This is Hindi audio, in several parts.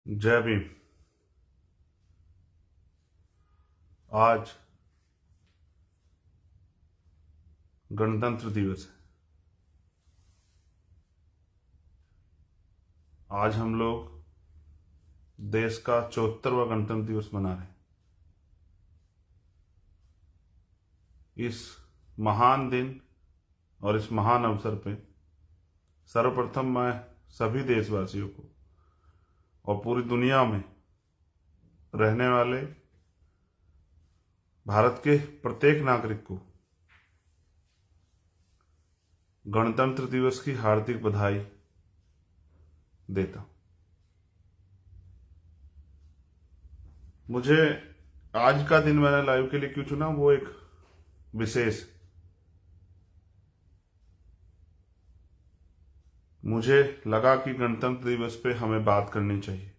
जय भीम। आज गणतंत्र दिवस है। आज हम लोग देश का 74वां गणतंत्र दिवस मना रहे हैं। इस महान दिन और इस महान अवसर पे सर्वप्रथम मैं सभी देशवासियों को और पूरी दुनिया में रहने वाले भारत के प्रत्येक नागरिक को गणतंत्र दिवस की हार्दिक बधाई देता हूं। मुझे आज का दिन मैंने लाइव के लिए क्यों चुना, वो एक विशेष, मुझे लगा कि गणतंत्र दिवस पे हमें बात करनी चाहिए,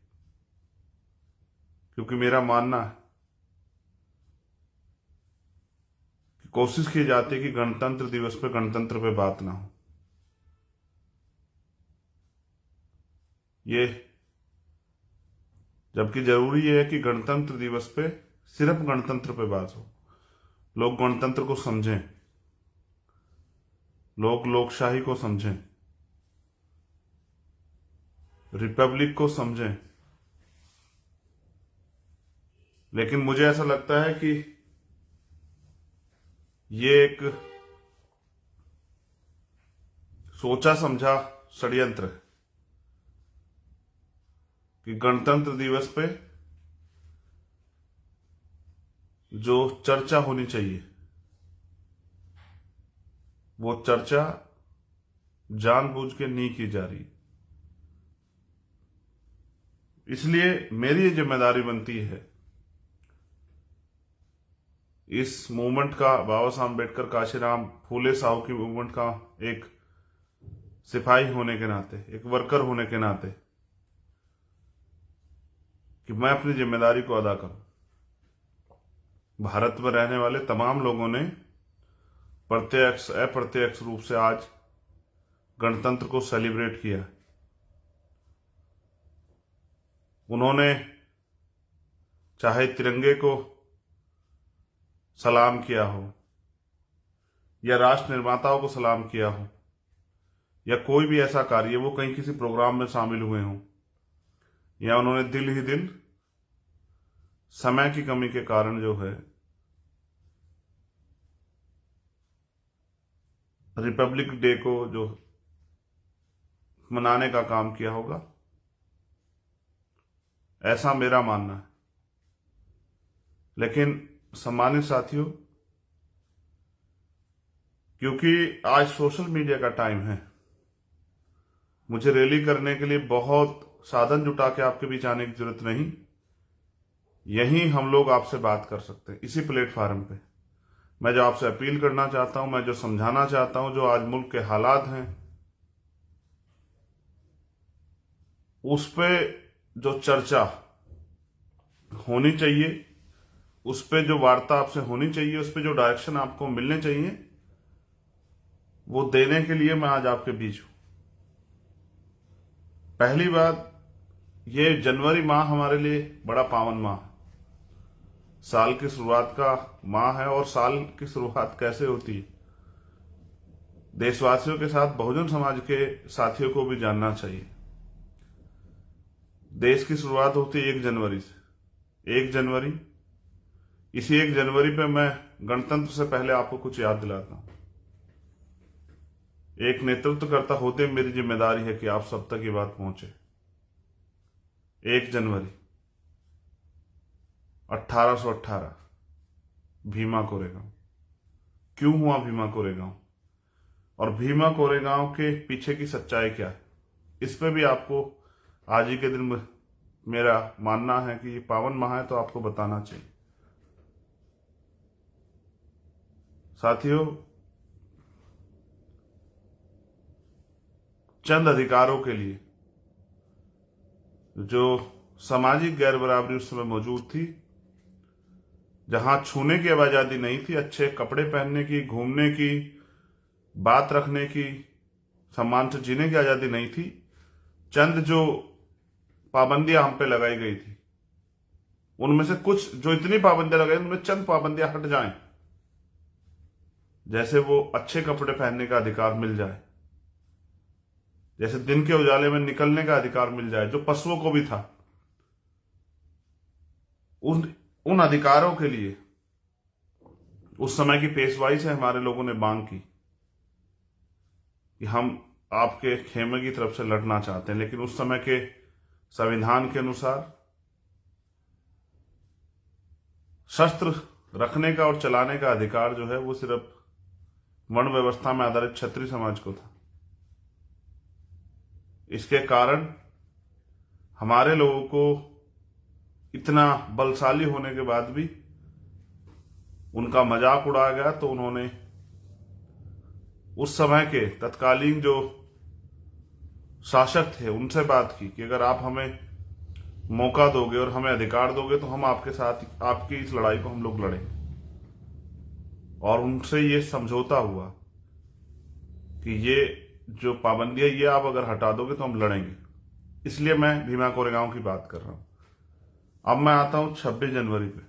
क्योंकि मेरा मानना है कि कोशिश की जाती है कि गणतंत्र दिवस पे गणतंत्र पे बात ना हो। ये जबकि जरूरी है कि गणतंत्र दिवस पे सिर्फ गणतंत्र पे बात हो, लोग गणतंत्र को समझें, लोग लोकशाही को समझें, रिपब्लिक को समझें। लेकिन मुझे ऐसा लगता है कि ये एक सोचा समझा षड्यंत्र है कि गणतंत्र दिवस पे जो चर्चा होनी चाहिए वो चर्चा जानबूझ के नहीं की जा रही। इसलिए मेरी ये जिम्मेदारी बनती है इस मूवमेंट का, बाबा साहब अम्बेडकर, काशीराम फूले साहू की मूवमेंट का एक सिपाही होने के नाते, एक वर्कर होने के नाते, कि मैं अपनी जिम्मेदारी को अदा करूं। भारत में रहने वाले तमाम लोगों ने प्रत्यक्ष अप्रत्यक्ष रूप से आज गणतंत्र को सेलिब्रेट किया। उन्होंने चाहे तिरंगे को सलाम किया हो, या राष्ट्र निर्माताओं को सलाम किया हो, या कोई भी ऐसा कार्य, वो कहीं किसी प्रोग्राम में शामिल हुए हों, या उन्होंने दिल ही दिल समय की कमी के कारण जो है रिपब्लिक डे को जो मनाने का काम किया होगा, ऐसा मेरा मानना है। लेकिन सम्मानित साथियों, क्योंकि आज सोशल मीडिया का टाइम है, मुझे रैली करने के लिए बहुत साधन जुटा के आपके बीच आने की जरूरत नहीं। यहीं हम लोग आपसे बात कर सकते हैं, इसी प्लेटफॉर्म पे। मैं जो आपसे अपील करना चाहता हूं, मैं जो समझाना चाहता हूं, जो आज मुल्क के हालात हैं, उस पे जो चर्चा होनी चाहिए, उस पे जो वार्ता आपसे होनी चाहिए, उस पे जो डायरेक्शन आपको मिलने चाहिए, वो देने के लिए मैं आज आपके बीच हूं। पहली बात, ये जनवरी माह हमारे लिए बड़ा पावन माह है, साल की शुरुआत का माह है। और साल की शुरुआत कैसे होती है, देशवासियों के साथ बहुजन समाज के साथियों को भी जानना चाहिए। देश की शुरुआत होती है 1 जनवरी से। 1 जनवरी, इसी 1 जनवरी पे मैं गणतंत्र से पहले आपको कुछ याद दिलाता हूं। एक नेतृत्वकर्ता होते मेरी जिम्मेदारी है कि आप सब तक ये बात पहुंचे। 1 जनवरी 1818, भीमा कोरेगांव। क्यों हुआ भीमा कोरेगांव, और भीमा कोरेगांव के पीछे की सच्चाई क्या है, इस पे भी आपको आज ही के दिन मेरा मानना है कि ये पावन माह है, तो आपको बताना चाहिए। साथियों, चंद अधिकारों के लिए जो सामाजिक गैर बराबरी उस समय मौजूद थी, जहां छूने की आजादी नहीं थी, अच्छे कपड़े पहनने की, घूमने की, बात रखने की, सम्मान से जीने की आजादी नहीं थी, चंद जो पाबंदियां हम पे लगाई गई थी, उनमें से कुछ जो इतनी पाबंदियां लगाई उनमें चंद पाबंदियां हट जाएं, जैसे वो अच्छे कपड़े पहनने का अधिकार मिल जाए, जैसे दिन के उजाले में निकलने का अधिकार मिल जाए, जो पशुओं को भी था। उन उन अधिकारों के लिए उस समय की पेशवाई से हमारे लोगों ने मांग की कि हम आपके खेमे की तरफ से लड़ना चाहते हैं, लेकिन उस समय के संविधान के अनुसार शस्त्र रखने का और चलाने का अधिकार जो है वो सिर्फ वर्ण व्यवस्था में आधारित क्षत्रिय समाज को था। इसके कारण हमारे लोगों को इतना बलशाली होने के बाद भी उनका मजाक उड़ाया गया, तो उन्होंने उस समय के तत्कालीन जो शासक थे उनसे बात की कि अगर आप हमें मौका दोगे और हमें अधिकार दोगे तो हम आपके साथ आपकी इस लड़ाई को हम लोग लड़ेंगे। और उनसे ये समझौता हुआ कि ये जो पाबंदियां ये आप अगर हटा दोगे तो हम लड़ेंगे। इसलिए मैं भीमा कोरेगांव की बात कर रहा हूं। अब मैं आता हूं 26 जनवरी पे।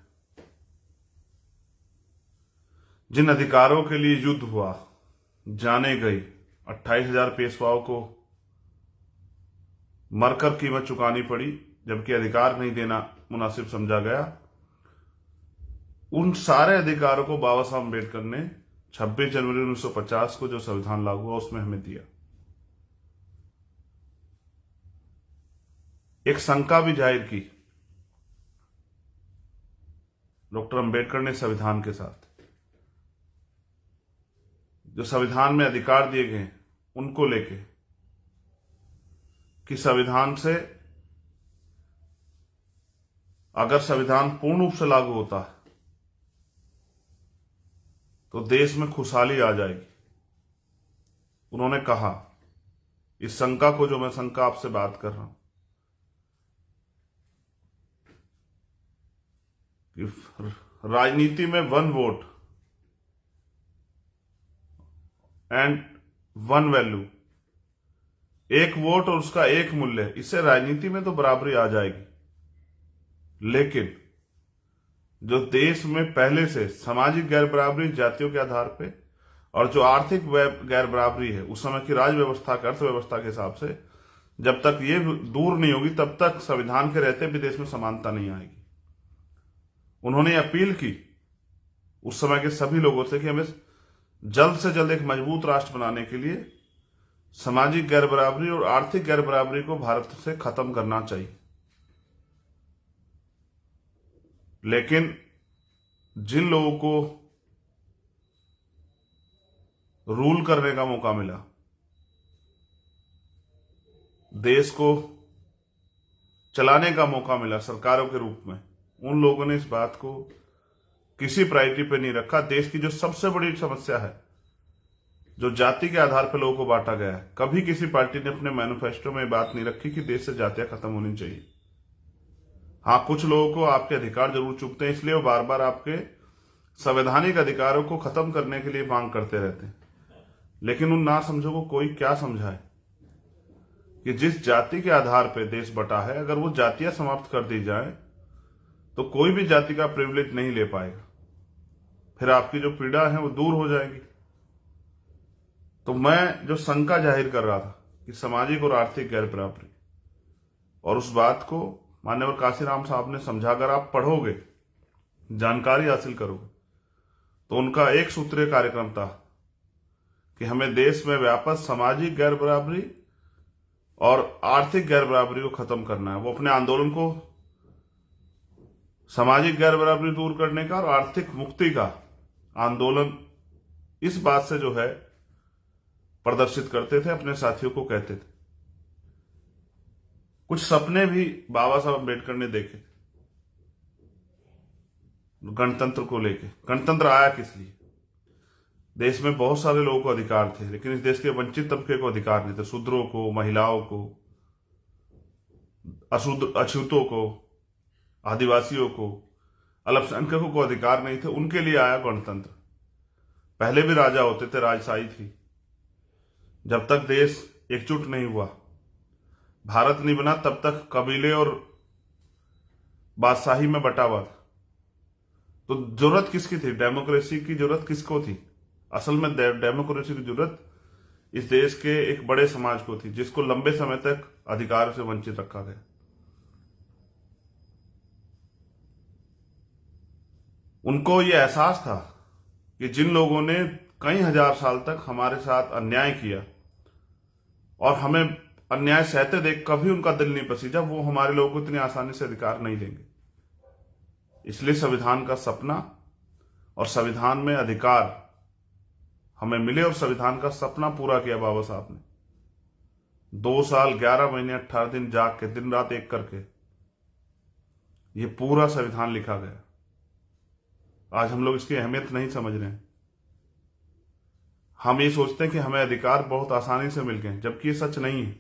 जिन अधिकारों के लिए युद्ध हुआ, जाने गई, 28,000 पेशवाओं को मरकर कीमत चुकानी पड़ी, जबकि अधिकार नहीं देना मुनासिब समझा गया, उन सारे अधिकारों को बाबा साहब अम्बेडकर ने 26 जनवरी 1950 को जो संविधान लागू हुआ उसमें हमें दिया। एक शंका भी जाहिर की डॉक्टर अम्बेडकर ने संविधान के साथ, जो संविधान में अधिकार दिए गए उनको लेके, कि संविधान से अगर संविधान पूर्ण रूप से लागू होता है तो देश में खुशहाली आ जाएगी। उन्होंने कहा, इस शंका को जो मैं शंका आपसे बात कर रहा हूं, कि राजनीति में 1 वोट एंड 1 वैल्यू, 1 वोट और उसका 1 मूल्य, इससे राजनीति में तो बराबरी आ जाएगी। लेकिन जो देश में पहले से सामाजिक गैर बराबरी जातियों के आधार पे और जो आर्थिक गैर बराबरी है उस समय की राज व्यवस्था की अर्थव्यवस्था के हिसाब से, जब तक ये दूर नहीं होगी तब तक संविधान के रहते भी देश में समानता नहीं आएगी। उन्होंने अपील की उस समय के सभी लोगों से कि हमें जल्द से जल्द एक मजबूत राष्ट्र बनाने के लिए सामाजिक गैर बराबरी और आर्थिक गैर बराबरी को भारत से खत्म करना चाहिए। लेकिन जिन लोगों को रूल करने का मौका मिला, देश को चलाने का मौका मिला सरकारों के रूप में, उन लोगों ने इस बात को किसी प्रायोरिटी पे नहीं रखा। देश की जो सबसे बड़ी समस्या है, जो जाति के आधार पर लोगों को बांटा गया है, कभी किसी पार्टी ने अपने मैनिफेस्टो में बात नहीं रखी कि देश से जातियां खत्म होनी चाहिए। हाँ, कुछ लोगों को आपके अधिकार जरूर चुभते हैं, इसलिए वो बार बार आपके संवैधानिक अधिकारों को खत्म करने के लिए मांग करते रहते हैं। लेकिन उन ना समझो को कोई क्या समझाए कि जिस जाति के आधार पर देश बटा है, अगर वो जातियां समाप्त कर दी जाए तो कोई भी जाति का प्रिविलेज नहीं ले पाएगा, फिर आपकी जो पीड़ा है वो दूर हो जाएगी। तो मैं जो शंका जाहिर कर रहा था कि सामाजिक और आर्थिक गैर बराबरी, और उस बात को मान्यवर काशीराम साहब ने समझा। अगर आप पढ़ोगे, जानकारी हासिल करोगे, तो उनका एक सूत्रीय कार्यक्रम था कि हमें देश में व्यापक सामाजिक गैर बराबरी और आर्थिक गैर बराबरी को खत्म करना है। वो अपने आंदोलन को सामाजिक गैर बराबरी दूर करने का और आर्थिक मुक्ति का आंदोलन इस बात से जो है प्रदर्शित करते थे, अपने साथियों को कहते थे। कुछ सपने भी बाबा साहब अम्बेडकर ने देखे थे गणतंत्र को लेके। गणतंत्र आया किस लिए? देश में बहुत सारे लोगों को अधिकार थे, लेकिन इस देश के वंचित तबके को अधिकार नहीं थे। शूद्रों को, महिलाओं को, अछूतों को, आदिवासियों को, अल्पसंख्यकों को अधिकार नहीं थे। उनके लिए आया गणतंत्र। पहले भी राजा होते थे, राजशाही थी। जब तक देश एकजुट नहीं हुआ, भारत नहीं बना तब तक कबीले और बादशाही में बटा हुआ था। तो जरूरत किसकी थी? डेमोक्रेसी की जरूरत किसको थी? असल में डेमोक्रेसी की जरूरत इस देश के एक बड़े समाज को थी, जिसको लंबे समय तक अधिकार से वंचित रखा गया। उनको यह एहसास था कि जिन लोगों ने कई हजार साल तक हमारे साथ अन्याय किया और हमें अन्याय सहते देख कभी उनका दिल नहीं पसीजा, वो हमारे लोगों को इतनी आसानी से अधिकार नहीं देंगे। इसलिए संविधान का सपना और संविधान में अधिकार हमें मिले, और संविधान का सपना पूरा किया बाबा साहब ने। 2 साल 11 महीने 18 दिन जाग के, दिन रात एक करके ये पूरा संविधान लिखा गया। आज हम लोग इसकी अहमियत नहीं समझ रहे हैं। हम ये सोचते हैं कि हमें अधिकार बहुत आसानी से मिल गए, जबकि ये सच नहीं है।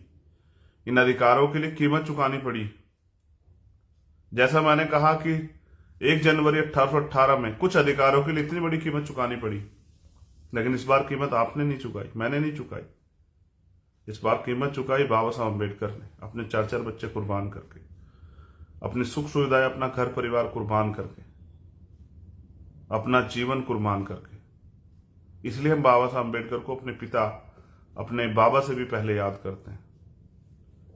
इन अधिकारों के लिए कीमत चुकानी पड़ी। जैसा मैंने कहा कि 1 जनवरी 1818 में कुछ अधिकारों के लिए इतनी बड़ी कीमत चुकानी पड़ी, लेकिन इस बार कीमत आपने नहीं चुकाई, मैंने नहीं चुकाई। इस बार कीमत चुकाई बाबा साहब अम्बेडकर ने, अपने 4-4 बच्चे कुर्बान करके, अपनी सुख सुविधाएं, अपना घर परिवार कुर्बान करके, अपना जीवन कुर्बान करके। इसलिए हम बाबा साहब अम्बेडकर को अपने पिता, अपने बाबा से भी पहले याद करते हैं।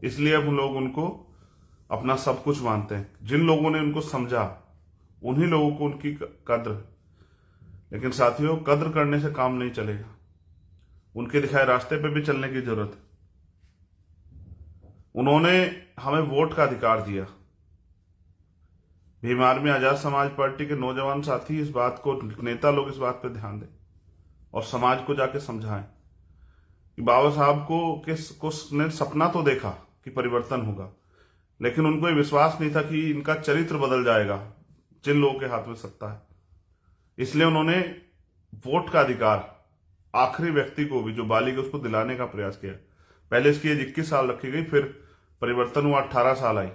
इसलिए अब हम लोग उनको अपना सब कुछ मानते हैं। जिन लोगों ने उनको समझा, उन्हीं लोगों को उनकी कद्र। लेकिन साथियों, कद्र करने से काम नहीं चलेगा, उनके दिखाए रास्ते पे भी चलने की जरूरत है। उन्होंने हमें वोट का अधिकार दिया। भीम आर्मी आजाद समाज पार्टी के नौजवान साथी इस बात को, नेता लोग इस बात पर ध्यान दें और समाज को जाके समझाएं कि बाबा साहब को ने सपना तो देखा कि परिवर्तन होगा, लेकिन उनको ये विश्वास नहीं था कि इनका चरित्र बदल जाएगा जिन लोगों के हाथ में सत्ता है। इसलिए उन्होंने वोट का अधिकार आखिरी व्यक्ति को भी, जो बालिग, उसको दिलाने का प्रयास किया। पहले इसकी एज 21 साल रखी गई, फिर परिवर्तन हुआ, 18 साल आई।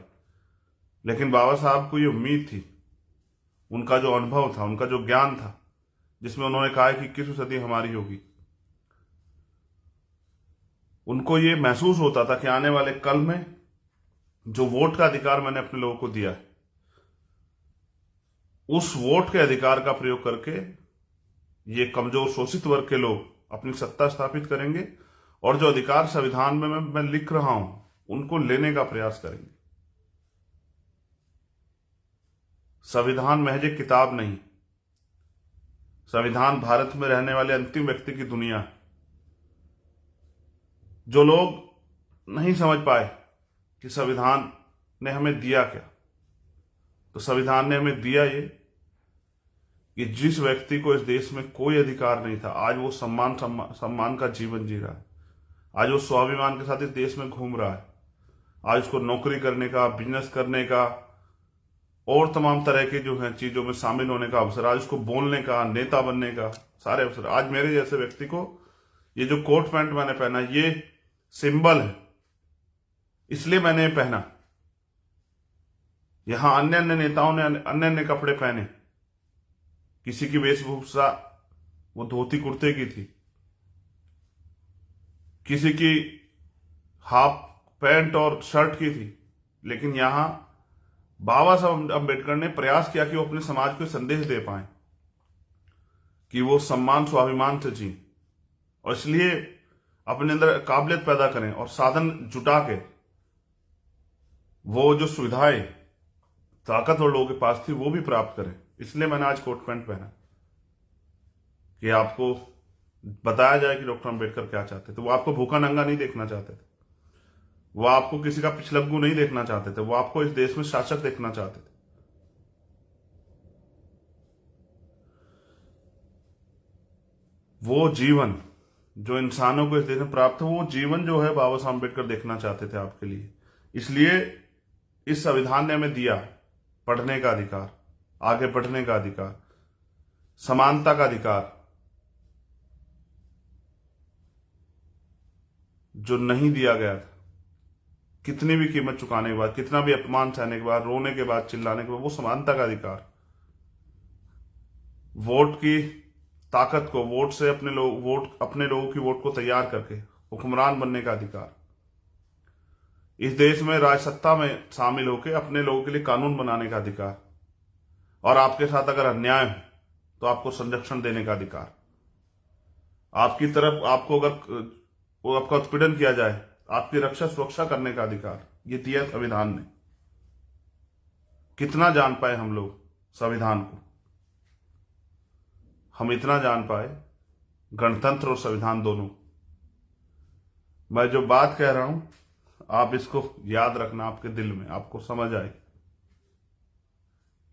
लेकिन बाबा साहब को ये उम्मीद थी, उनका जो अनुभव था, उनका जो ज्ञान था, जिसमें उन्होंने कहा कि 21वीं सदी हमारी होगी, उनको ये महसूस होता था कि आने वाले कल में जो वोट का अधिकार मैंने अपने लोगों को दिया है, उस वोट के अधिकार का प्रयोग करके ये कमजोर शोषित वर्ग के लोग अपनी सत्ता स्थापित करेंगे और जो अधिकार संविधान में मैं लिख रहा हूं, उनको लेने का प्रयास करेंगे। संविधान महज एक किताब नहीं, संविधान भारत में रहने वाले अंतिम व्यक्ति की दुनिया। जो लोग नहीं समझ पाए कि संविधान ने हमें दिया क्या, तो संविधान ने हमें दिया ये कि जिस व्यक्ति को इस देश में कोई अधिकार नहीं था, आज वो सम्मान का जीवन जी रहा है। आज वो स्वाभिमान के साथ इस देश में घूम रहा है। आज उसको नौकरी करने का, बिजनेस करने का और तमाम तरह के जो है चीजों में शामिल होने का अवसर, आज उसको बोलने का, नेता बनने का सारे अवसर। आज मेरे जैसे व्यक्ति को ये जो कोट पैंट मैंने पहना, ये सिंबल है, इसलिए मैंने ये पहना। यहां अन्य अन्य नेताओं ने अन्य अन्य कपड़े पहने, किसी की वेशभूषा वो धोती कुर्ते की थी, किसी की हाफ पैंट और शर्ट की थी, लेकिन यहां बाबा साहब अम्बेडकर ने प्रयास किया कि वो अपने समाज को संदेश दे पाए कि वो सम्मान स्वाभिमान से जी, और इसलिए अपने अंदर काबिलियत पैदा करें और साधन जुटा के वो जो सुविधाएं ताकतवर लोगों के पास थी वो भी प्राप्त करें। इसलिए मैंने आज कोट पैंट पहना कि आपको बताया जाए कि डॉक्टर अंबेडकर क्या चाहते थे। वो आपको भूखा नंगा नहीं देखना चाहते थे, वो आपको किसी का पिछलग्गू नहीं देखना चाहते थे, वो आपको इस देश में शासक देखना चाहते थे। वो जीवन जो इंसानों को इस देश में प्राप्त हो, वो जीवन जो है बाबा साहब अम्बेडकर देखना चाहते थे आपके लिए। इसलिए इस संविधान ने हमें दिया पढ़ने का अधिकार, आगे बढ़ने का अधिकार, समानता का अधिकार, जो नहीं दिया गया था। कितनी भी कीमत चुकाने के बाद, कितना भी अपमान सहने के बाद, रोने के बाद, चिल्लाने के बाद, वो समानता का अधिकार, वोट की ताकत को, वोट से अपने लोगों की वोट को तैयार करके हुक्मरान बनने का अधिकार, इस देश में राजसत्ता में शामिल होकर अपने लोगों के लिए कानून बनाने का अधिकार, और आपके साथ अगर अन्याय हो तो आपको संरक्षण देने का अधिकार। आपकी तरफ आपको अगर वो आपका उत्पीड़न किया जाए, आपकी रक्षा सुरक्षा करने का अधिकार, ये दिया संविधान ने। कितना जान पाए हम लोग संविधान को? हम इतना जान पाए गणतंत्र और संविधान दोनों। मैं जो बात कह रहा हूं आप इसको याद रखना, आपके दिल में आपको समझ आए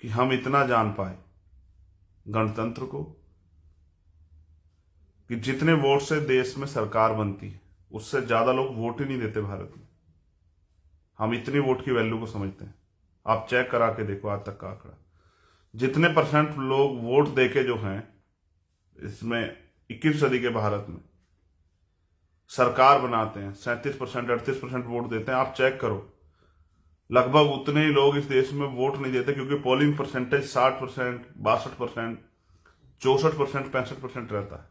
कि हम इतना जान पाए गणतंत्र को कि जितने वोट से देश में सरकार बनती है उससे ज्यादा लोग वोट ही नहीं देते भारत में। हम इतनी वोट की वैल्यू को समझते हैं। आप चेक करा के देखो आज तक का आंकड़ा, जितने परसेंट लोग वोट देके जो हैं इसमें 21वीं सदी के भारत में सरकार बनाते हैं, 37% 38% वोट देते हैं। आप चेक करो, लगभग उतने ही लोग इस देश में वोट नहीं देते, क्योंकि पोलिंग परसेंटेज 60%, 62%, 64%, 65% रहता है।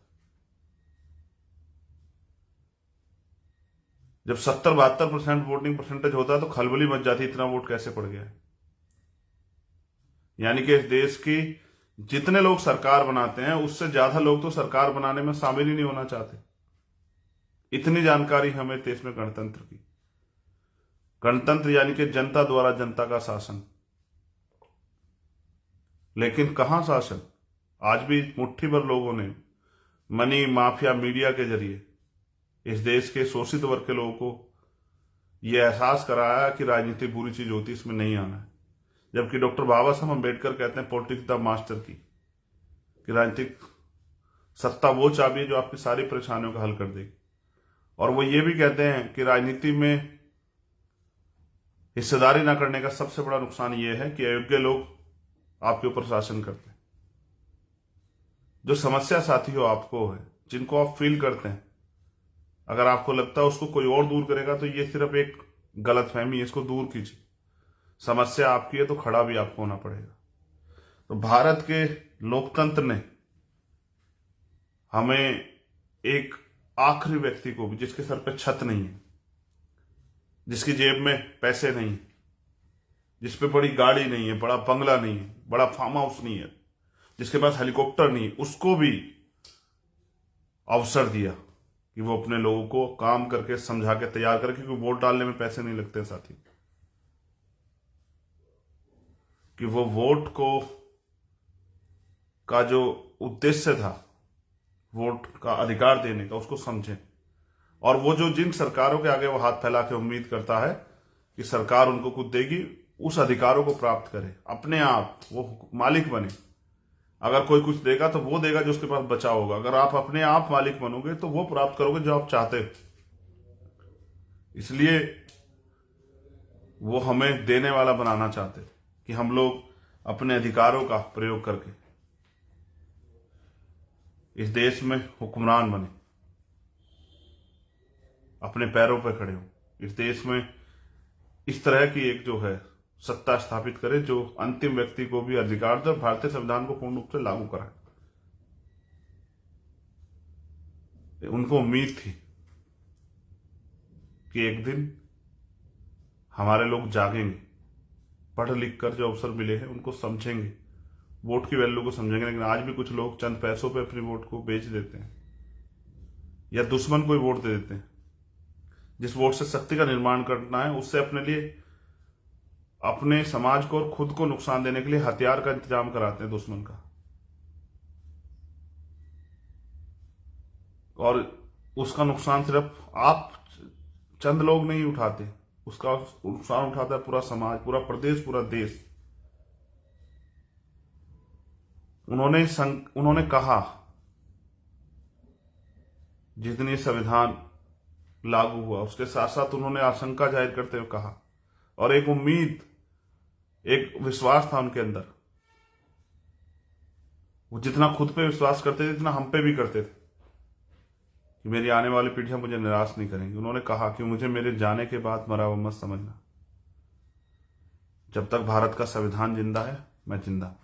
जब 70-72% वोटिंग परसेंटेज होता है तो खलबली मच जाती, इतना वोट कैसे पड़ गया है। यानी कि इस देश की जितने लोग सरकार बनाते हैं उससे ज्यादा लोग तो सरकार बनाने में शामिल ही नहीं होना चाहते। इतनी जानकारी हमें देश में गणतंत्र की। गणतंत्र यानी कि जनता द्वारा जनता का शासन। लेकिन कहां शासन? आज भी मुट्ठी भर लोगों ने मनी माफिया मीडिया के जरिए इस देश के शोषित वर्ग के लोगों को यह एहसास कराया कि राजनीति बुरी चीज होती, इसमें नहीं आना है। जबकि डॉक्टर बाबा साहब अम्बेडकर कहते हैं पॉलिटिक्स द मास्टर की, कि राजनीतिक सत्ता वो चाबी है जो आपकी सारी परेशानियों का हल कर देगी। और वो ये भी कहते हैं कि राजनीति में हिस्सेदारी ना करने का सबसे बड़ा नुकसान ये है कि अयोग्य लोग आपके ऊपर शासन करते हैं। जो समस्या साथी हो आपको है, जिनको आप फील करते हैं, अगर आपको लगता है उसको कोई और दूर करेगा तो ये सिर्फ एक गलतफहमी है, इसको दूर कीजिए। समस्या आपकी है तो खड़ा भी आपको होना पड़ेगा। तो भारत के लोकतंत्र ने हमें एक आखिरी व्यक्ति को भी, जिसके सर पे छत नहीं है, जिसकी जेब में पैसे नहीं है, जिसपे बड़ी गाड़ी नहीं है, बड़ा बंगला नहीं है, बड़ा फार्म हाउस नहीं है, जिसके पास हेलीकॉप्टर नहीं है, उसको भी अवसर दिया कि वो अपने लोगों को काम करके समझा के तैयार करे, क्योंकि वोट डालने में पैसे नहीं लगते साथी, कि वो वोट को का जो उद्देश्य था वोट का अधिकार देने का, उसको समझें। और वो जो जिन सरकारों के आगे वो हाथ फैला के उम्मीद करता है कि सरकार उनको कुछ देगी, उस अधिकारों को प्राप्त करे, अपने आप वो मालिक बने। अगर कोई कुछ देगा तो वो देगा जो उसके पास बचा होगा। अगर आप अपने आप मालिक बनोगे तो वो प्राप्त करोगे जो आप चाहते हो। इसलिए वो हमें देने वाला बनाना चाहते कि हम लोग अपने अधिकारों का प्रयोग करके इस देश में हुक्मरान बने, अपने पैरों पर खड़े हो, इस देश में इस तरह की एक जो है सत्ता स्थापित करे जो अंतिम व्यक्ति को भी अधिकार दे और भारतीय संविधान को पूर्ण रूप से लागू कराए। उनको उम्मीद थी कि एक दिन हमारे लोग जागेंगे, पढ़ लिख कर जो अवसर मिले हैं उनको समझेंगे, वोट की वैल्यू को समझेंगे। लेकिन आज भी कुछ लोग चंद पैसों पे अपनी वोट को बेच देते हैं या दुश्मन को ही वोट दे देते हैं। जिस वोट से शक्ति का निर्माण करना है उससे अपने लिए, अपने समाज को और खुद को नुकसान देने के लिए हथियार का इंतजाम कराते हैं दुश्मन का। और उसका नुकसान सिर्फ आप चंद लोग नहीं उठाते, उसका नुकसान उठाता है पूरा समाज, पूरा प्रदेश, पूरा देश। उन्होंने कहा जिस दिन ये संविधान लागू हुआ उसके साथ साथ उन्होंने आशंका जाहिर करते हुए कहा, और एक उम्मीद, एक विश्वास था उनके अंदर। वो जितना खुद पे विश्वास करते थे इतना हम पे भी करते थे कि मेरी आने वाली पीढ़ियां मुझे निराश नहीं करेंगी। उन्होंने कहा कि मुझे मेरे जाने के बाद मरा हुआ मत समझना, जब तक भारत का संविधान जिंदा है मैं जिंदा हूं।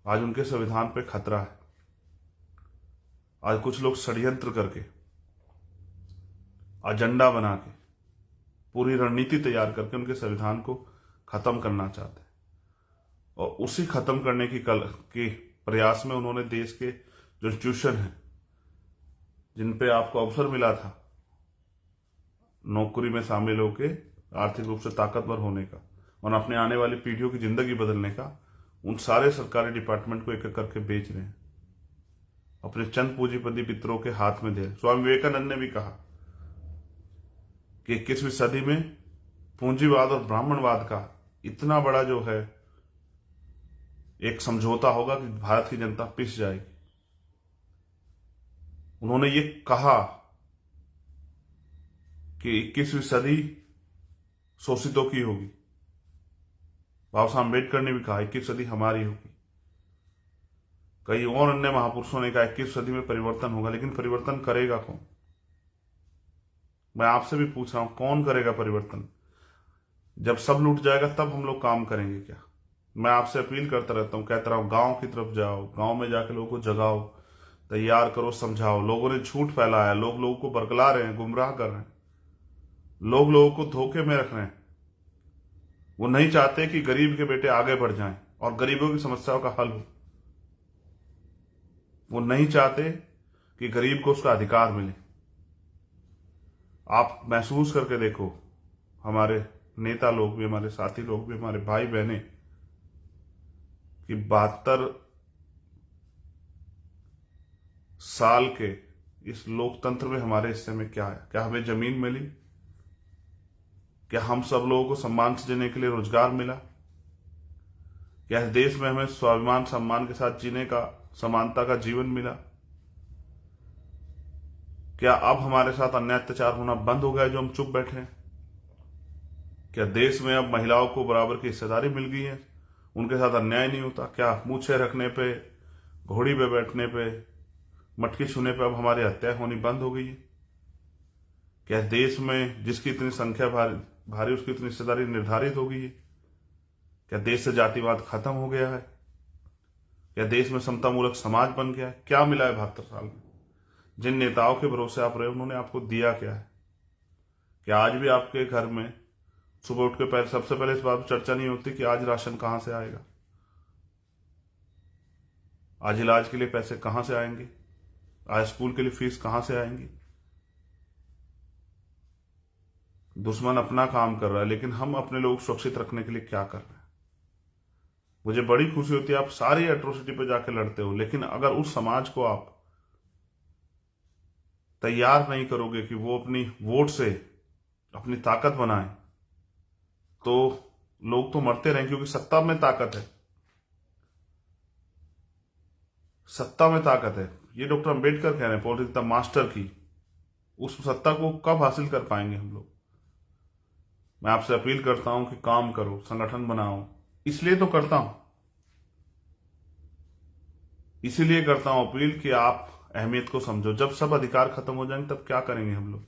आज उनके संविधान पे खतरा है। आज कुछ लोग षड्यंत्र करके एजेंडा बना के, पूरी रणनीति तैयार करके उनके संविधान को खत्म करना चाहते हैं। और उसी खत्म करने की प्रयास में उन्होंने देश के जो इंस्टीट्यूशन हैं, जिन पे आपको अवसर मिला था नौकरी में शामिल होके आर्थिक रूप से ताकतवर होने का और अपने आने वाली पीढ़ियों की जिंदगी बदलने का, उन सारे सरकारी डिपार्टमेंट को एक एक करके बेच रहे हैं, अपने चंद पूंजीपति मित्रों के हाथ में दे रहे। स्वामी विवेकानंद ने भी कहा कि 21वीं सदी में पूंजीवाद और ब्राह्मणवाद का इतना बड़ा जो है एक समझौता होगा कि भारत की जनता पिस जाएगी। उन्होंने ये कहा कि 21वीं सदी शोषितों की होगी। बाबा साहब अम्बेडकर ने भी कहा 21वीं सदी हमारी होगी। कई और अन्य महापुरुषों ने कहा 21वीं सदी में परिवर्तन होगा, लेकिन परिवर्तन करेगा कौन? मैं आपसे भी पूछ रहा हूं, कौन करेगा परिवर्तन? जब सब लूट जाएगा तब हम लोग काम करेंगे क्या? मैं आपसे अपील करता रहता हूं, कहता रहा हूं, गांव की तरफ जाओ, गांव में जाकर लोगों को जगाओ, तैयार करो, समझाओ। लोगों ने झूठ फैलाया, लोग लोगों को बरगला रहे हैं, गुमराह कर रहे हैं, लोग लोगों को धोखे में रख रहे हैं। वो नहीं चाहते कि गरीब के बेटे आगे बढ़ जाएं और गरीबों की समस्याओं का हल हो। वो नहीं चाहते कि गरीब को उसका अधिकार मिले। आप महसूस करके देखो, हमारे नेता लोग भी, हमारे साथी लोग भी, हमारे भाई बहने, कि 72 साल के इस लोकतंत्र में हमारे हिस्से में क्या है? क्या हमें जमीन मिली? क्या हम सब लोगों को सम्मान से जीने के लिए रोजगार मिला? क्या इस देश में हमें स्वाभिमान सम्मान के साथ जीने का, समानता का जीवन मिला? क्या अब हमारे साथ अन्याय अत्याचार होना बंद हो गया जो हम चुप बैठे हैं? क्या देश में अब महिलाओं को बराबर की हिस्सेदारी मिल गई है, उनके साथ अन्याय नहीं होता? क्या मूछे रखने पे, घोड़ी पे बैठने पे, मटकी छूने पे अब हमारी हत्या होनी बंद हो गई है? क्या देश में जिसकी इतनी संख्या भारी उसकी इतनी हिस्सेदारी निर्धारित हो गई है? क्या देश से जातिवाद खत्म हो गया है? क्या देश में समतामूलक समाज बन गया है? क्या मिला है 72 साल में? जिन नेताओं के भरोसे आप रहे, उन्होंने आपको दिया क्या है? क्या आज भी आपके घर में सुबह उठ के सबसे पहले इस बात पर चर्चा नहीं होती कि आज राशन कहां से आएगा, आज इलाज के लिए पैसे कहां से आएंगे, आज स्कूल के लिए फीस कहां से आएंगी? दुश्मन अपना काम कर रहा है, लेकिन हम अपने लोग सुरक्षित रखने के लिए क्या कर रहे हैं? मुझे बड़ी खुशी होती है, आप सारी एट्रोसिटी पे जाके लड़ते हो, लेकिन अगर उस समाज को आप तैयार नहीं करोगे कि वो अपनी वोट से अपनी ताकत बनाए, तो लोग तो मरते रहेंगे। क्योंकि सत्ता में ताकत है, सत्ता में ताकत है। ये डॉक्टर अंबेडकर कह रहे हैं, पॉलिटिक्स द मास्टर की। उस सत्ता को कब हासिल कर पाएंगे हम लोग? मैं आपसे अपील करता हूं कि काम करो, संगठन बनाओ। इसलिए तो करता हूं, इसीलिए करता हूं अपील कि आप अहमियत को समझो। जब सब अधिकार खत्म हो जाएंगे तब क्या करेंगे हम लोग?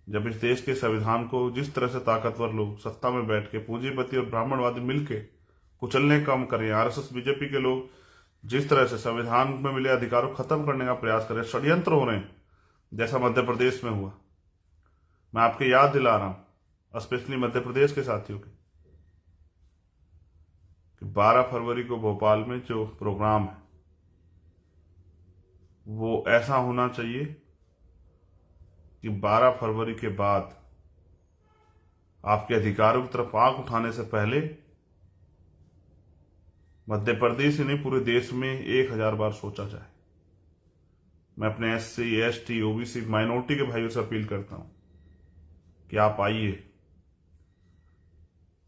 जब इस देश के संविधान को जिस तरह से ताकतवर लोग सत्ता में बैठ के पूंजीपति और ब्राह्मणवादी मिलके कुचलने का काम करें, आरएसएस बीजेपी के लोग जिस तरह से संविधान में मिले अधिकारों खत्म करने का प्रयास करें, षड्यंत्र हो रहे हैं, जैसा मध्य प्रदेश में हुआ। मैं आपके याद दिला रहा हूं, स्पेशली मध्य प्रदेश के साथियों के, कि 12 फरवरी को भोपाल में जो प्रोग्राम है वो ऐसा होना चाहिए कि 12 फरवरी के बाद आपके अधिकारों की तरफ आंख उठाने से पहले मध्य प्रदेश ही नहीं पूरे देश में 1000 बार सोचा जाए। मैं अपने SC, ST, OBC माइनॉरिटी के भाइयों से अपील करता हूं कि आप आइए,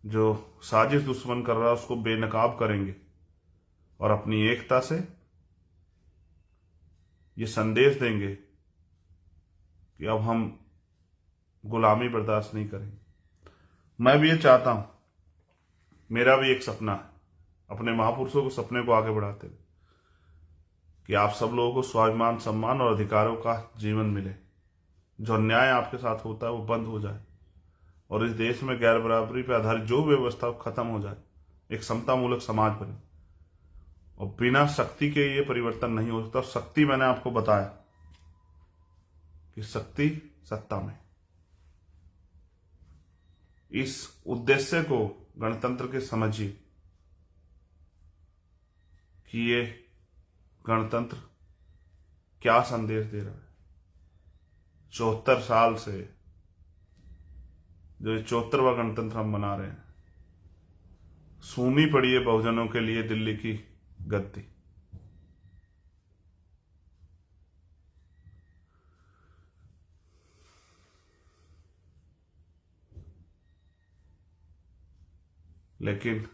जो साजिश दुश्मन कर रहा है उसको बेनकाब करेंगे और अपनी एकता से ये संदेश देंगे कि अब हम गुलामी बर्दाश्त नहीं करेंगे। मैं भी ये चाहता हूं, मेरा भी एक सपना है, अपने महापुरुषों के सपने को आगे बढ़ाते हुए, कि आप सब लोगों को स्वाभिमान, सम्मान और अधिकारों का जीवन मिले। जो अन्याय आपके साथ होता है वो बंद हो जाए और इस देश में गैर बराबरी पर आधारित जो व्यवस्था खत्म हो जाए, एक समतामूलक समाज बने। और बिना शक्ति के ये परिवर्तन नहीं हो सकता। शक्ति मैंने आपको बताया, कि शक्ति सत्ता में। इस उद्देश्य को गणतंत्र के समझिए कि ये गणतंत्र क्या संदेश दे रहा है। 74 साल से जो 74वां गणतंत्र हम मना रहे हैं, सूनी पड़ी है बहुजनों के लिए दिल्ली की गद्दी। लेकिन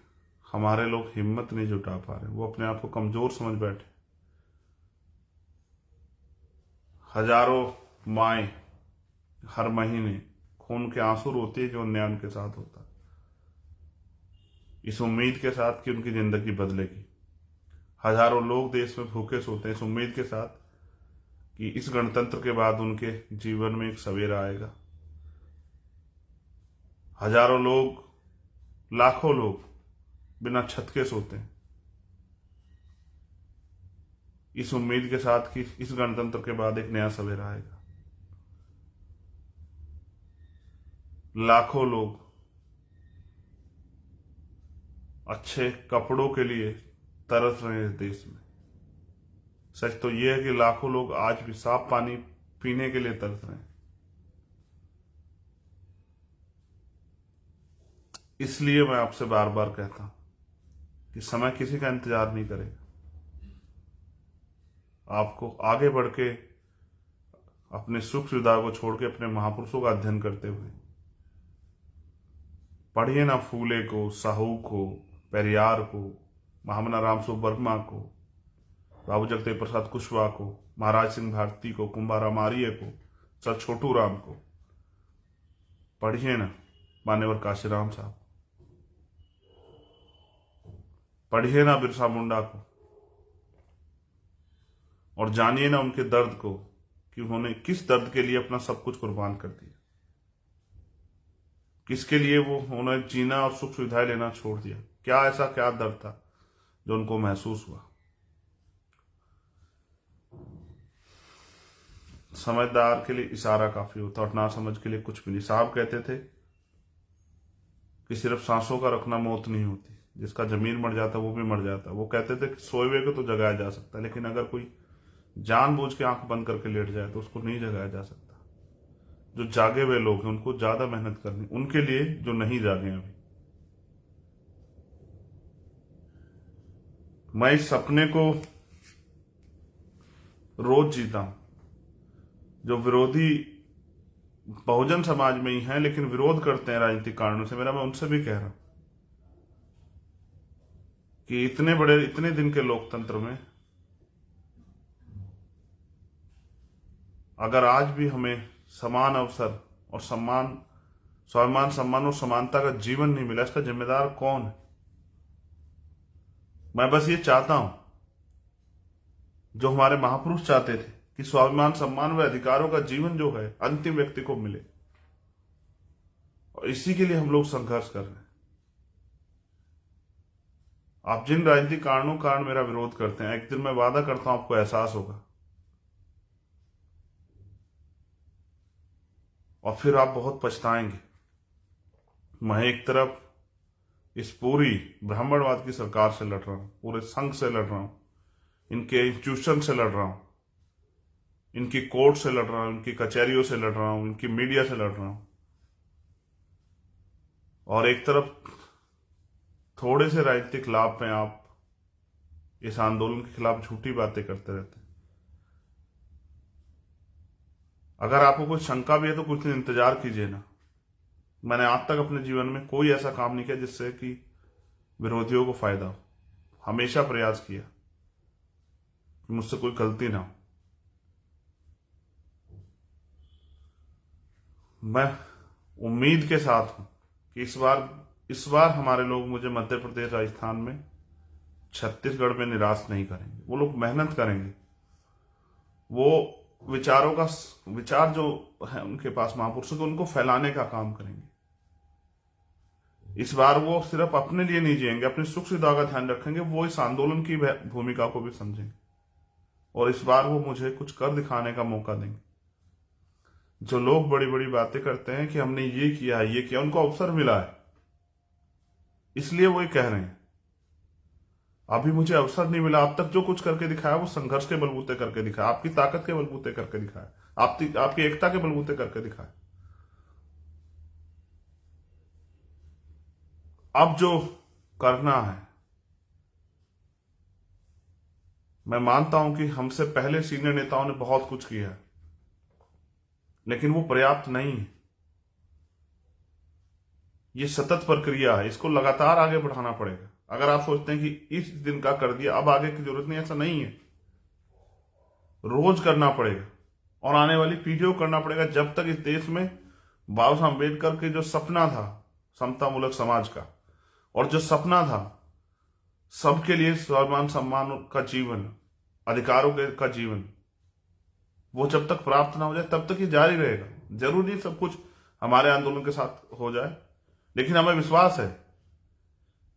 हमारे लोग हिम्मत नहीं जुटा पा रहे, वो अपने आप को कमजोर समझ बैठे। हजारों माएं हर महीने खून के आंसू रोती है जो अन्याय उनके साथ होता है, इस उम्मीद के साथ कि उनकी जिंदगी बदलेगी। हजारों लोग देश में भूखे सोते हैं इस उम्मीद के साथ कि इस गणतंत्र के बाद उनके जीवन में एक सवेरा आएगा। हजारों लोग, लाखों लोग बिना छत के सोते हैं इस उम्मीद के साथ कि इस गणतंत्र के बाद एक नया सवेरा आएगा। लाखों लोग अच्छे कपड़ों के लिए तरस रहे हैं इस देश में। सच तो यह है कि लाखों लोग आज भी साफ पानी पीने के लिए तरस रहे हैं। इसलिए मैं आपसे बार बार कहता हूं कि समय किसी का इंतजार नहीं करेगा। आपको आगे बढ़ के अपने सुख सुविधा को छोड़ के अपने महापुरुषों का अध्ययन करते हुए पढ़िए ना फूले को, साहू को, पेरियार को, महामना रामस्वरूप वर्मा को, बाबू जगदेव प्रसाद कुशवाहा को, महाराज सिंह भारती को, कुंभाराम आर्य को, सर छोटू राम को। पढ़िए ना मान्यवर काशीराम साहब, पढ़िए ना बिरसा मुंडा को, और जानिए ना उनके दर्द को कि उन्होंने किस दर्द के लिए अपना सब कुछ कुर्बान कर दिया, किसके लिए वो उन्होंने जीना और सुख सुविधाएं लेना छोड़ दिया। क्या ऐसा क्या दर्द था जो उनको महसूस हुआ। समझदार के लिए इशारा काफी होता और ना समझ के लिए कुछ भी नहीं। साहब कहते थे कि सिर्फ सांसों का रखना मौत नहीं होती, जिसका जमीर मर जाता वो भी मर जाता। वो कहते थे कि सोए हुए को तो जगाया जा सकता है, लेकिन अगर कोई जानबूझ के आंख बंद करके लेट जाए तो उसको नहीं जगाया जा सकता। जो जागे हुए लोग हैं उनको ज्यादा मेहनत करनी, उनके लिए जो नहीं जागे अभी। मैं इस सपने को रोज जीता हूं। जो विरोधी बहुजन समाज में ही हैं लेकिन विरोध करते हैं राजनीतिक कारणों से, मैं उनसे भी कह रहा हूं कि इतने दिन के लोकतंत्र में अगर आज भी हमें समान अवसर और स्वाभिमान, सम्मान और समानता का जीवन नहीं मिला, इसका जिम्मेदार कौन है। मैं बस ये चाहता हूं जो हमारे महापुरुष चाहते थे कि स्वाभिमान, सम्मान व अधिकारों का जीवन जो है अंतिम व्यक्ति को मिले, और इसी के लिए हम लोग संघर्ष कर रहे हैं। आप जिन राजनीतिक कारण मेरा विरोध करते हैं, एक दिन मैं वादा करता हूं आपको एहसास होगा और फिर आप बहुत पछताएंगे। मैं एक तरफ इस पूरी ब्राह्मणवाद की सरकार से लड़ रहा हूं, पूरे संघ से लड़ रहा हूं, इनके इंस्टीट्यूशन से लड़ रहा हूं, इनकी कोर्ट से लड़ रहा हूं, इनकी कचहरियों से लड़ रहा हूं, इनकी मीडिया से लड़ रहा हूं, और एक तरफ थोड़े से राजनीतिक लाभ में आप इस आंदोलन के खिलाफ झूठी बातें करते रहते हैं। अगर आपको कोई शंका भी है तो कुछ दिन इंतजार कीजिए ना। मैंने आज तक अपने जीवन में कोई ऐसा काम नहीं किया जिससे कि विरोधियों को फायदा हो। हमेशा प्रयास किया कि मुझसे कोई गलती ना हो। मैं उम्मीद के साथ हूं कि इस बार हमारे लोग मुझे मध्य प्रदेश, राजस्थान में, छत्तीसगढ़ में निराश नहीं करेंगे। वो लोग मेहनत करेंगे। वो विचार जो है उनके पास महापुरुषों के, उनको फैलाने का काम करेंगे। इस बार वो सिर्फ अपने लिए नहीं जिएंगे, अपनी सुख सुविधा का ध्यान रखेंगे। वो इस आंदोलन की भूमिका को भी समझेंगे और इस बार वो मुझे कुछ कर दिखाने का मौका देंगे। जो लोग बड़ी बड़ी बातें करते हैं कि हमने ये किया है, ये किया, उनको अवसर मिला है, इसलिए वो ये कह रहे हैं। अभी मुझे अवसर नहीं मिला। अब तक जो कुछ करके दिखाया वो संघर्ष के बलबूते करके दिखाया, आपकी ताकत के बलबूते करके दिखाया, आपकी एकता के बलबूते करके दिखाया। अब जो करना है, मैं मानता हूं कि हमसे पहले सीनियर नेताओं ने बहुत कुछ किया है, लेकिन वो पर्याप्त नहीं है। ये सतत प्रक्रिया है, इसको लगातार आगे बढ़ाना पड़ेगा। अगर आप सोचते हैं कि इस दिन का कर दिया अब आगे की जरूरत नहीं, ऐसा नहीं है। रोज करना पड़ेगा और आने वाली पीढ़ियों को करना पड़ेगा, जब तक इस देश में बाबा साहब अम्बेडकर के जो सपना था समतामूलक समाज का, और जो सपना था सबके लिए स्वाभिमान सम्मान का जीवन, अधिकारों का जीवन, वो जब तक प्राप्त ना हो जाए तब तक ये जारी रहेगा। जरूरी नहीं सब कुछ हमारे आंदोलन के साथ हो जाए, लेकिन हमें विश्वास है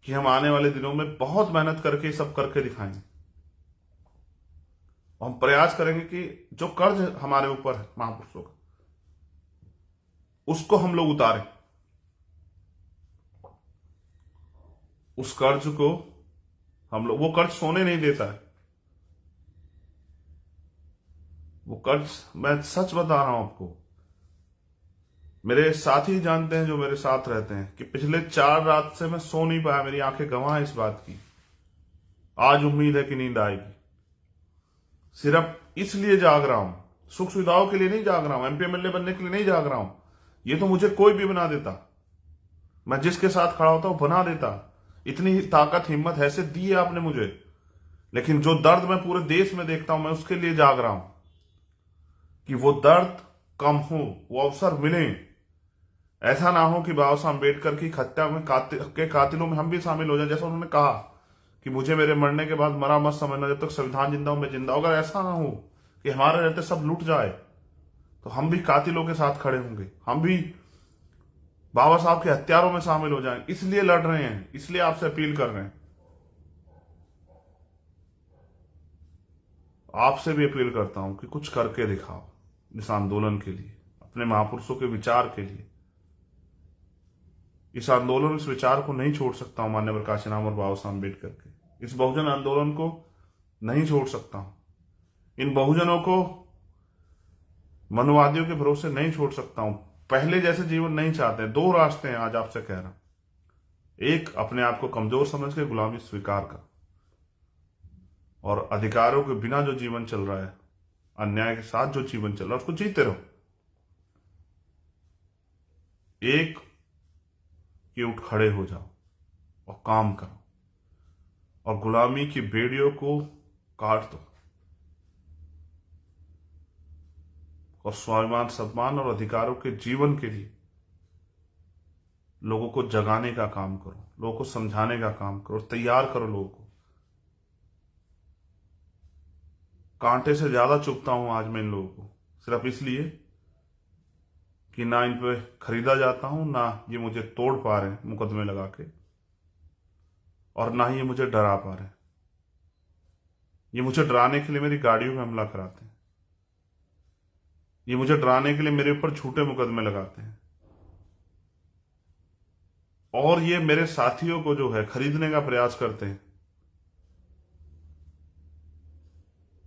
कि हम आने वाले दिनों में बहुत मेहनत करके सब करके दिखाएंगे। और हम प्रयास करेंगे कि जो कर्ज हमारे ऊपर है महापुरुषों का, उसको हम लोग उतारें। उस कर्ज को हम लोग, वो कर्ज सोने नहीं देता है। वो कर्ज, मैं सच बता रहा हूं आपको, मेरे साथी जानते हैं जो मेरे साथ रहते हैं, कि पिछले 4 रात से मैं सो नहीं पाया। मेरी आंखें गवाह हैं इस बात की। आज उम्मीद है कि नींद आएगी। सिर्फ इसलिए जाग रहा हूं, सुख सुविधाओं के लिए नहीं जाग रहा हूं, एमपी एमएलए बनने के लिए नहीं जाग रहा हूं। ये तो मुझे कोई भी बना देता, मैं जिसके साथ खड़ा होता हूं बना देता। इतनी ताकत हिम्मत हैसियत दी है आपने मुझे। लेकिन जो दर्द मैं पूरे देश में देखता हूं, मैं उसके लिए जाग रहा हूं कि वो दर्द कम हो, वो अवसर मिले। ऐसा ना हो कि बाबा साहब अम्बेडकर की हत्या में कातिलों में हम भी शामिल हो जाए। जैसा उन्होंने कहा कि मुझे मेरे मरने के बाद मरा मत समझना, जब तक संविधान जिंदा हूं मैं जिंदा हूं। अगर ऐसा ना हो कि हमारे रहते सब लूट जाए, तो हम भी कातिलों के साथ खड़े होंगे, हम भी बाबा साहब के हत्यारों में शामिल हो जाएं। इसलिए लड़ रहे हैं, इसलिए आपसे अपील कर रहे हैं। आपसे भी अपील करता हूं कि कुछ करके दिखाओ इस आंदोलन के लिए, अपने महापुरुषों के विचार के लिए। इस आंदोलन, इस विचार को नहीं छोड़ सकता हूं माननीय प्रकाश राम और बाबा साहब अम्बेडकर के। इस बहुजन आंदोलन को नहीं छोड़ सकता हूं। इन बहुजनों को मनुवादियों के भरोसे नहीं छोड़ सकता हूं। पहले जैसे जीवन नहीं चाहते। 2 रास्ते हैं आज आपसे कह रहा हूं। एक, अपने आप को कमजोर समझ के गुलामी स्वीकार कर, और अधिकारों के बिना जो जीवन चल रहा है, अन्याय के साथ जो जीवन चल रहा है, उसको जीते रहो। एक, कि उठ खड़े हो जाओ और काम करो और गुलामी की बेड़ियों को काट दो और स्वाभिमान सम्मान और अधिकारों के जीवन के लिए लोगों को जगाने का काम करो, लोगों को समझाने का काम करो, तैयार करो लोगों को। कांटे से ज्यादा चुभता हूं आज मैं इन लोगों को, सिर्फ इसलिए कि ना इन पे खरीदा जाता हूं, ना ये मुझे तोड़ पा रहे हैं मुकदमे लगा के, और ना ही ये मुझे डरा पा रहे हैं। ये मुझे डराने के लिए मेरी गाड़ियों में हमला कराते हैं, ये मुझे डराने के लिए मेरे ऊपर झूठे मुकदमे लगाते हैं, और ये मेरे साथियों को जो है खरीदने का प्रयास करते हैं,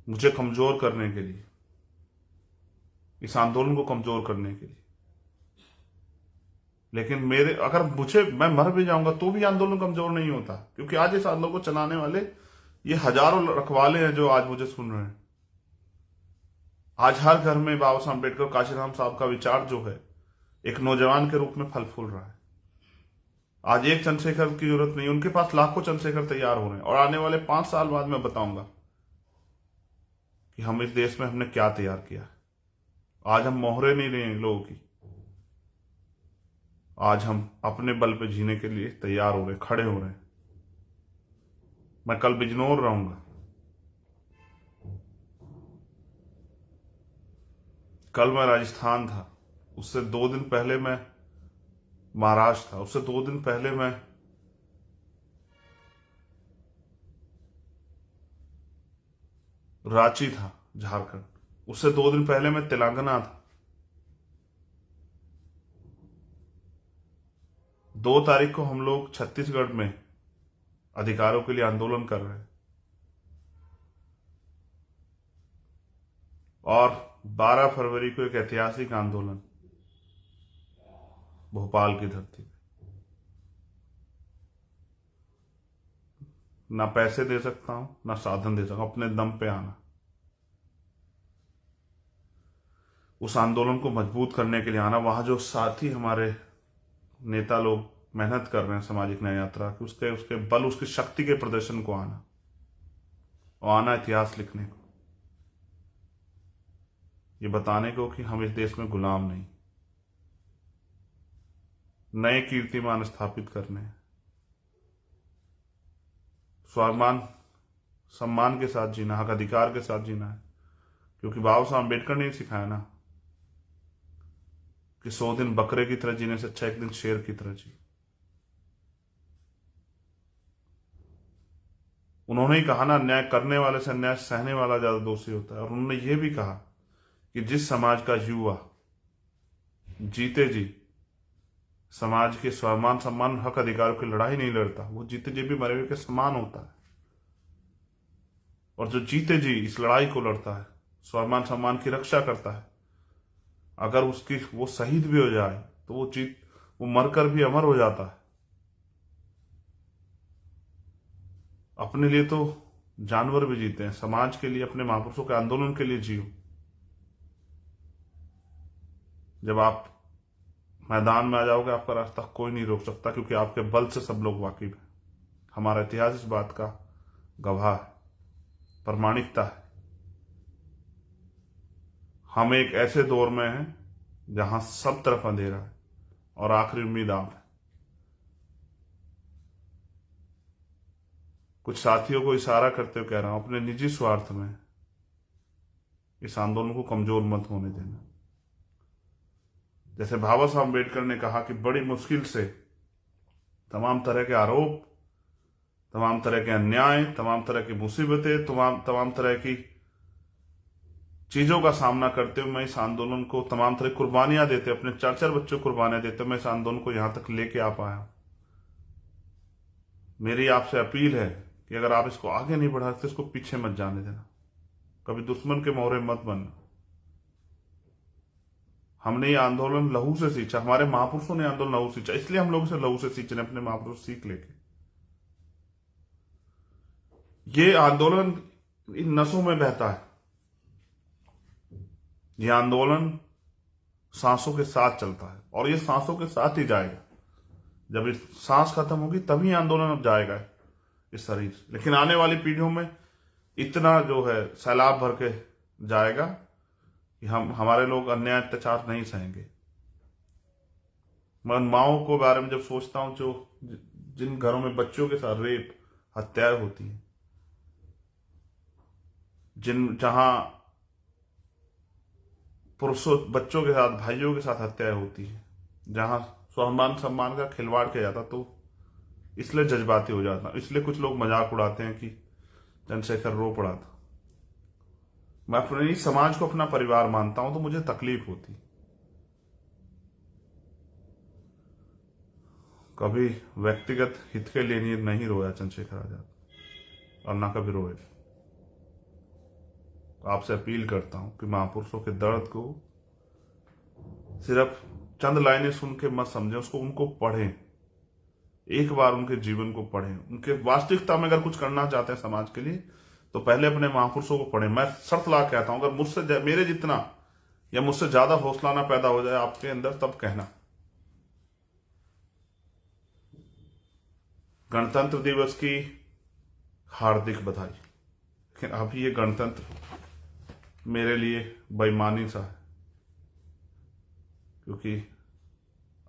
मुझे कमजोर करने के लिए, इस आंदोलन को कमजोर करने के लिए। लेकिन मेरे, अगर मुझे, मैं मर भी जाऊंगा तो भी आंदोलन कमजोर नहीं होता, क्योंकि आज इस आंदोलन को चलाने वाले ये हजारों रखवाले हैं जो आज मुझे सुन रहे हैं। आज हर घर में बाबा साहब अम्बेडकर, काशीराम साहब का विचार जो है एक नौजवान के रूप में फल फूल रहा है। आज एक चंद्रशेखर की जरूरत नहीं, उनके पास लाखों चंद्रशेखर तैयार हो रहे हैं। और आने वाले 5 साल बाद मैं बताऊंगा कि हम इस देश में हमने क्या तैयार किया है। आज हम मोहरे नहीं रहे हैं लोगों की, आज हम अपने बल पे जीने के लिए तैयार हो रहे, खड़े हो रहे हैं। मैं कल बिजनौर रहूंगा, कल मैं राजस्थान था, उससे 2 दिन पहले मैं महाराष्ट्र था, उससे 2 दिन पहले मैं रांची था झारखंड, उससे 2 दिन पहले मैं तेलंगाना था। 2 तारीख को हम लोग छत्तीसगढ़ में अधिकारों के लिए आंदोलन कर रहे हैं और 12 फरवरी को एक ऐतिहासिक आंदोलन भोपाल की धरती पे। ना पैसे दे सकता हूं, ना साधन दे सकता हूं, अपने दम पे आना। उस आंदोलन को मजबूत करने के लिए आना। वहां जो साथी हमारे नेता लोग मेहनत कर रहे हैं सामाजिक न्याय यात्रा की, उसके बल, उसकी शक्ति के प्रदर्शन को आना और आना इतिहास लिखने को, ये बताने को कि हम इस देश में गुलाम नहीं, नए कीर्तिमान स्थापित करने हैं, स्वाभिमान सम्मान के साथ जीना, हक अधिकार के साथ जीना है। क्योंकि बाबा साहब अम्बेडकर ने सिखाया ना कि 100 दिन बकरे की तरह जीने से अच्छा एक दिन शेर की तरह जी। उन्होंने ही कहा ना, अन्याय करने वाले से अन्याय सहने वाला ज्यादा दोषी होता है। और उन्होंने ये भी कहा कि जिस समाज का युवा जीते जी समाज के स्वाभिमान सम्मान हक अधिकारों की लड़ाई नहीं लड़ता, वो जीते जी भी मरे हुए के समान होता है। और जो जीते जी इस लड़ाई को लड़ता है, स्वाभिमान सम्मान की रक्षा करता है, अगर उसकी वो शहीद भी हो जाए तो वो मरकर भी अमर हो जाता है। अपने लिए तो जानवर भी जीते हैं, समाज के लिए, अपने महापुरुषों के आंदोलन के लिए जियो। जब आप मैदान में आ जाओगे, आपका रास्ता कोई नहीं रोक सकता, क्योंकि आपके बल से सब लोग वाकिफ हैं। हमारा इतिहास इस बात का गवाह है, प्रमाणिकता है। हम एक ऐसे दौर में हैं जहां सब तरफ अंधेरा है और आखिरी उम्मीद आप है। कुछ साथियों को इशारा करते हुए कह रहा हूं, अपने निजी स्वार्थ में इस आंदोलन को कमजोर मत होने देना। जैसे बाबा साहब अम्बेडकर ने कहा कि बड़ी मुश्किल से तमाम तरह के आरोप, तमाम तरह के अन्याय, तमाम तरह की मुसीबतें, तमाम तरह की चीजों का सामना करते हुए मैं इस आंदोलन को, तमाम तरह कुर्बानियां देते, अपने 4 बच्चों को कुर्बानियां देते, मैं इस आंदोलन को यहां तक लेके आ पाया। मेरी आपसे अपील है कि अगर आप इसको आगे नहीं बढ़ा सकते, इसको पीछे मत जाने देना, कभी दुश्मन के मोहरे मत बनना। हमने ये आंदोलन लहू से सींचा, हमारे महापुरुषों ने आंदोलन लहू सींचा, इसलिए हम लोग इसे लहू से सींच रहे, अपने महापुरुष सीख लेके। ये आंदोलन इन नसों में बहता है, ये आंदोलन सांसों के साथ चलता है और ये सांसों के साथ ही जाएगा। जब इस सांस खत्म होगी तभी आंदोलन अब जाएगा इस शरीर से। लेकिन आने वाली पीढ़ियों में इतना जो है सैलाब भर के जाएगा कि हमारे लोग अन्याय अत्याचार नहीं सहेंगे। मैं माओ को बारे में जब सोचता हूं, जो जिन घरों में बच्चों के साथ रेप हत्याएं होती है, जहां पुरुषों बच्चों के साथ, भाइयों के साथ हत्याएं होती है, जहां स्वाभिमान सम्मान का खिलवाड़ किया जाता, तो इसलिए जज्बाती हो जाता। इसलिए कुछ लोग मजाक उड़ाते हैं कि चंद्रशेखर रो पड़ा था। मैं अपने समाज को अपना परिवार मानता हूं तो मुझे तकलीफ होती। कभी व्यक्तिगत हित के लिए नहीं रोया चंद्रशेखर आजाद, और ना कभी रोएगा। तो आपसे अपील करता हूं कि महापुरुषों के दर्द को सिर्फ चंद लाइनें सुन के मत समझें, उनको पढ़ें, एक बार उनके जीवन को पढ़ें। उनके वास्तविकता में अगर कुछ करना चाहते हैं समाज के लिए, तो पहले अपने महापुरुषों को पढ़ें। मैं शर्त ला कहता हूं, अगर मुझसे मेरे जितना या मुझसे ज्यादा हौसला ना पैदा हो जाए आपके अंदर, तब कहना। गणतंत्र दिवस की हार्दिक बधाई। लेकिन अभी ये गणतंत्र मेरे लिए बेईमानी सा है, क्योंकि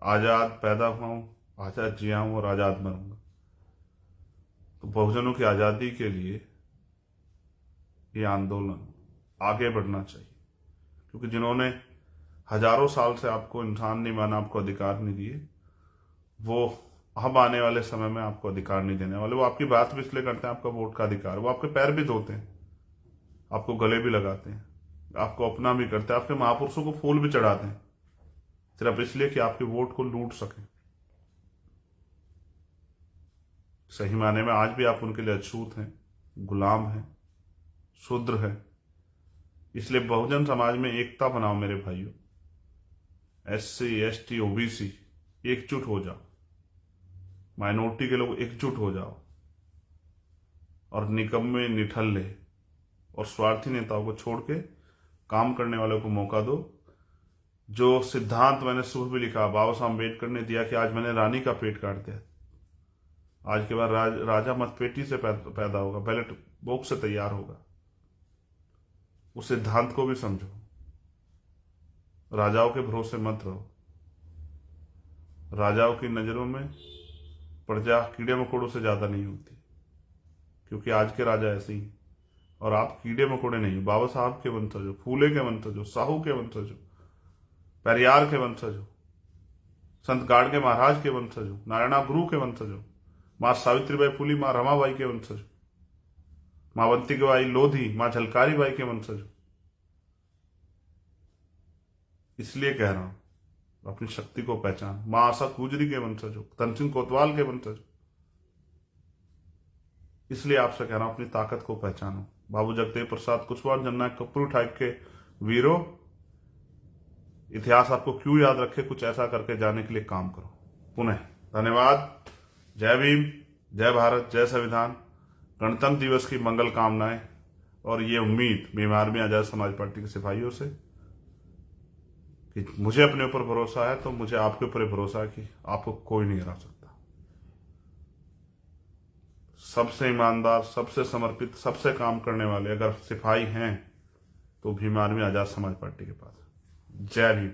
आजाद पैदा हुआ हूं, आजाद जिया हूं और आजाद मरूंगा। तो बहुजनों की आजादी के लिए ये आंदोलन आगे बढ़ना चाहिए, क्योंकि जिन्होंने हजारों साल से आपको इंसान नहीं माना, आपको अधिकार नहीं दिए, वो अब आने वाले समय में आपको अधिकार नहीं देने वाले। वो आपकी बात भी इसलिए करते हैं, आपका वोट का अधिकार, वो आपके पैर भी धोते हैं, आपको गले भी लगाते हैं, आपको अपना भी करते हैं, आपके महापुरुषों को फूल भी चढ़ाते हैं, सिर्फ इसलिए कि आपके वोट को लूट सके। सही माने में आज भी आप उनके लिए अछूत हैं, गुलाम हैं, शूद्र हैं। इसलिए बहुजन समाज में एकता बनाओ मेरे भाइयों। SC ST OBC एकजुट हो जाओ, माइनॉरिटी के लोग एकजुट हो जाओ और निकम्मे, निठल्ले और स्वार्थी नेताओं को छोड़ के काम करने वालों को मौका दो। जो सिद्धांत मैंने सुबह भी लिखा, बाबा साहब अम्बेडकर ने दिया कि आज मैंने रानी का पेट काट दिया, आज के बाद राजा मतपेटी से पैदा होगा, बैलेट बॉक्स से तैयार होगा। उस सिद्धांत को भी समझो। राजाओं के भरोसे मत रहो। राजाओं की नजरों में प्रजा कीड़े मकोड़ों से ज्यादा नहीं होती, क्योंकि आज के राजा ऐसे ही। और आप कीड़े मकोड़े नहीं, बाबा साहब के वंशज हो, फूले के वंशज हो, साहू के वंशज हो, पेरियार के वंशज हो, संत गाड़गे महाराज के वंशज हो, नारायणा गुरु के वंशज हो, मां सावित्रीबाई फुली, मां रमाबाई के वंशज हो, मां अवंतिबाई लोधी, मां झलकारी बाई के वंशज हो। इसलिए कह रहा हूं, अपनी शक्ति को पहचान। मां आशा गुजरी के वंशज हो, धन सिंह कोतवाल के वंशज हो। इसलिए आपसे कह रहा हूं, अपनी ताकत को पहचानो। बाबू जगदेव प्रसाद कुशवाहा, जननायक कर्पूरी ठाकुर के वीरों, इतिहास आपको क्यों याद रखे, कुछ ऐसा करके जाने के लिए काम करो। पुनः धन्यवाद। जय भीम, जय भारत, जय संविधान। गणतंत्र दिवस की मंगल कामनाएं और ये उम्मीद भीम आर्मी आजाद समाज पार्टी के सिपाहियों से कि मुझे अपने ऊपर भरोसा है, तो मुझे आपके ऊपर भरोसा है कि आपको कोई नहीं हरा सकता। सबसे ईमानदार, सबसे समर्पित, सबसे काम करने वाले अगर सिपाही हैं तो भीम आर्मी आजाद समाज पार्टी के पास। जय भीम।